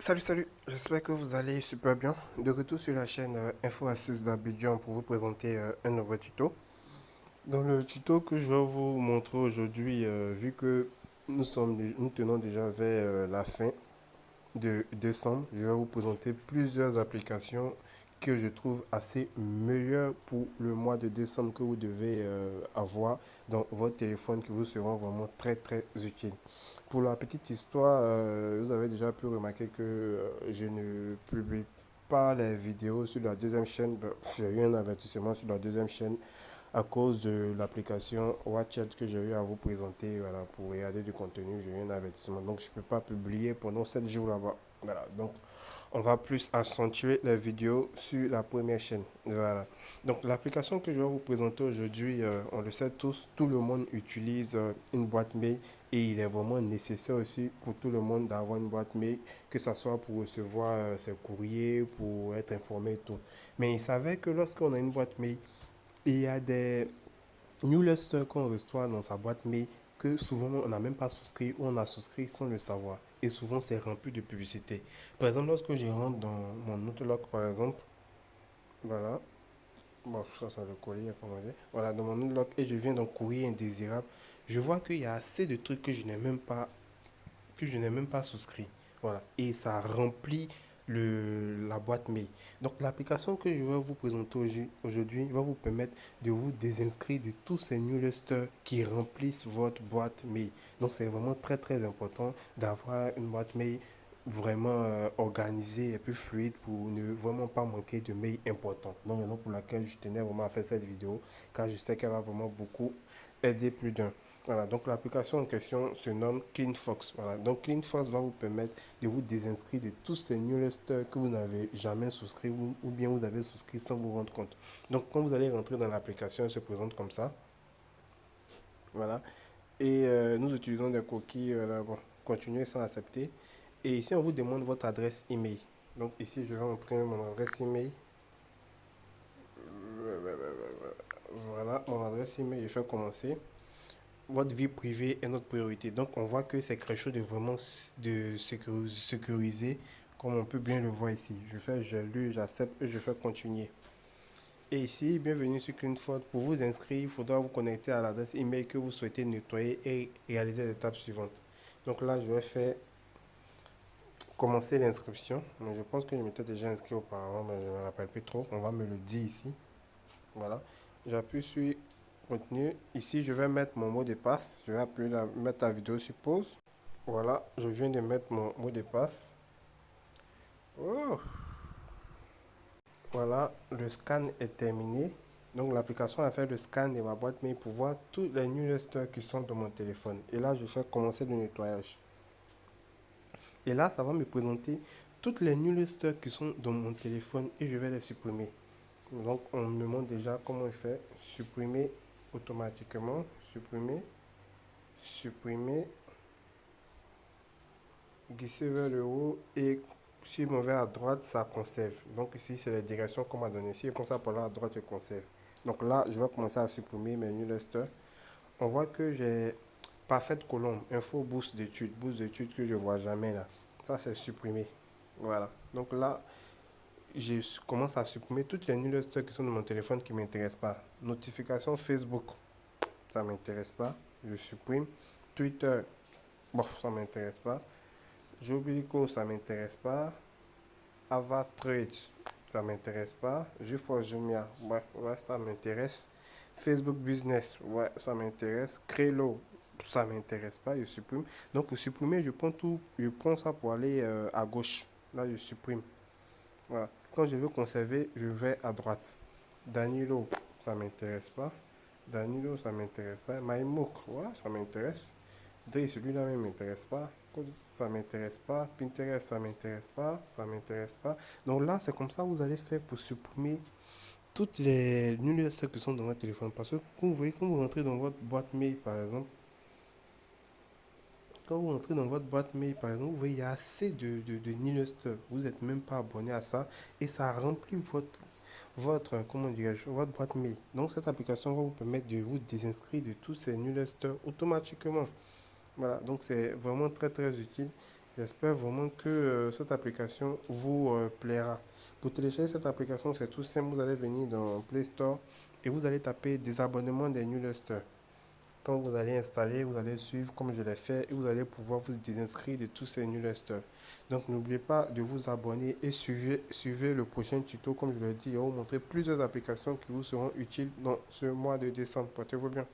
Salut, j'espère que vous allez super bien. De retour sur la chaîne Info Astuces d'Abidjan pour vous présenter un nouveau tuto. Dans le tuto que je vais vous montrer aujourd'hui, vu que nous tenons déjà vers la fin de décembre, je vais vous présenter plusieurs applications que je trouve assez meilleures pour le mois de décembre que vous devez avoir dans votre téléphone qui vous seront vraiment très utiles. Pour la petite histoire, vous avez déjà pu remarquer que je ne publie pas les vidéos sur la deuxième chaîne. Ben, j'ai eu un avertissement sur la deuxième chaîne à cause de l'application WatchChat que j'ai eu à vous présenter. Voilà, pour regarder du contenu, j'ai eu un avertissement. Donc, je ne peux pas publier pendant 7 jours là-bas. Voilà, donc on va plus accentuer les vidéos sur la première chaîne. Voilà. Donc l'application que je vais vous présenter aujourd'hui, on le sait tous, tout le monde utilise une boîte mail et il est vraiment nécessaire aussi pour tout le monde d'avoir une boîte mail, que ce soit pour recevoir ses courriers, pour être informé et tout. Mais il savait que lorsqu'on a une boîte mail, il y a des newsletters qu'on reçoit dans sa boîte mail que souvent on n'a même pas souscrit ou on a souscrit sans le savoir. Et souvent c'est rempli de publicité. Par exemple, lorsque je rentre dans mon Outlook, par exemple, voilà, bon, ça c'est le courrier, comment dire, voilà, dans mon Outlook et je viens dans courrier indésirable, je vois qu'il y a assez de trucs que je n'ai même pas souscrit. Voilà. Et ça remplit la boîte mail. Donc l'application que je vais vous présenter aujourd'hui va vous permettre de vous désinscrire de tous ces newsletters qui remplissent votre boîte mail. Donc c'est vraiment très important d'avoir une boîte mail vraiment organisée et plus fluide pour ne vraiment pas manquer de mails importants. Donc raison pour laquelle je tenais vraiment à faire cette vidéo car je sais qu'elle va vraiment beaucoup aider plus d'un. Voilà, donc l'application en question se nomme CleanFox. Voilà, donc CleanFox va vous permettre de vous désinscrire de tous ces newsletters que vous n'avez jamais souscrit ou bien vous avez souscrit sans vous rendre compte. Donc quand vous allez rentrer dans l'application, elle se présente comme ça. Voilà, et nous utilisons des cookies. Voilà, bon, continuez sans accepter. Et ici, on vous demande votre adresse email. Donc ici, je vais entrer mon adresse email. Voilà, mon adresse email, je vais commencer. Votre vie privée est notre priorité. Donc on voit que c'est quelque chose de vraiment de sécurisé, comme on peut bien le voir ici. Je fais, je lu, j'accepte et je fais continuer. Et ici, bienvenue sur CleanFort. Pour vous inscrire, il faudra vous connecter à l'adresse email que vous souhaitez nettoyer et réaliser les étapes suivantes. Donc là, je vais faire commencer l'inscription. Mais je pense que je m'étais déjà inscrit auparavant, mais je ne me rappelle plus trop. On va me le dire ici. Voilà. J'appuie sur retenir. Ici, je vais mettre mon mot de passe. Je vais appuyer mettre la vidéo sur pause. Voilà, je viens de mettre mon mot de passe. Oh, voilà, le scan est terminé. Donc l'application a fait le scan de ma boîte mail pour voir tous les newsletters qui sont dans mon téléphone. Et là, je fais commencer le nettoyage. Et là, ça va me présenter toutes les newsletters qui sont dans mon téléphone et je vais les supprimer. Donc on me montre déjà comment il fait. Supprimer automatiquement. Supprimer. Supprimer. Glisser vers le haut et si on va à droite, ça conserve. Donc ici, c'est la direction qu'on m'a donné. Si je commence à parler à droite, je conserve. Donc là, je vais commencer à supprimer mes newsletters. On voit que j'ai parfaite colombe, info boost d'études que je ne vois jamais là. Ça, c'est supprimé. Voilà. Donc là, je commence à supprimer toutes les newsletters qui sont dans mon téléphone qui ne m'intéressent pas. Notification Facebook, ça ne m'intéresse pas. Je supprime. Twitter, bon, ça ne m'intéresse pas. Jobilico, ça m'intéresse pas. Avatrade, ça m'intéresse pas. GeForce Jumia, ouais, ça m'intéresse. Facebook Business, ouais, ça m'intéresse. Crelo, ça m'intéresse pas, je supprime. Donc pour supprimer, je prends tout, je prends ça pour aller à gauche. Là, je supprime. Voilà. Quand je veux conserver, je vais à droite. Danilo, ça m'intéresse pas. Danilo, ça m'intéresse pas. MyMook, ouais, ça m'intéresse. Dre, celui-là ne m'intéresse pas. Code, ça m'intéresse pas. Pinterest, ça m'intéresse pas. Ça m'intéresse pas. Donc là, c'est comme ça que vous allez faire pour supprimer toutes les newsletters qui sont dans votre téléphone. Parce que quand vous voyez, quand vous rentrez dans votre boîte mail, par exemple, quand vous entrez dans votre boîte mail, par exemple, vous voyez, il y a assez de newsletters. Vous n'êtes même pas abonné à ça et ça remplit comment dirais-je, votre boîte mail. Donc, cette application va vous permettre de vous désinscrire de tous ces newsletters automatiquement. Voilà, donc c'est vraiment très utile. J'espère vraiment que cette application vous plaira. Pour télécharger cette application, c'est tout simple. Vous allez venir dans Play Store et vous allez taper désabonnement des newsletters. Quand vous allez installer, vous allez suivre comme je l'ai fait et vous allez pouvoir vous désinscrire de tous ces newsletters. Donc n'oubliez pas de vous abonner et suivez le prochain tuto. Comme je l'ai dit, je vais vous montrer plusieurs applications qui vous seront utiles dans ce mois de décembre. Portez-vous bien.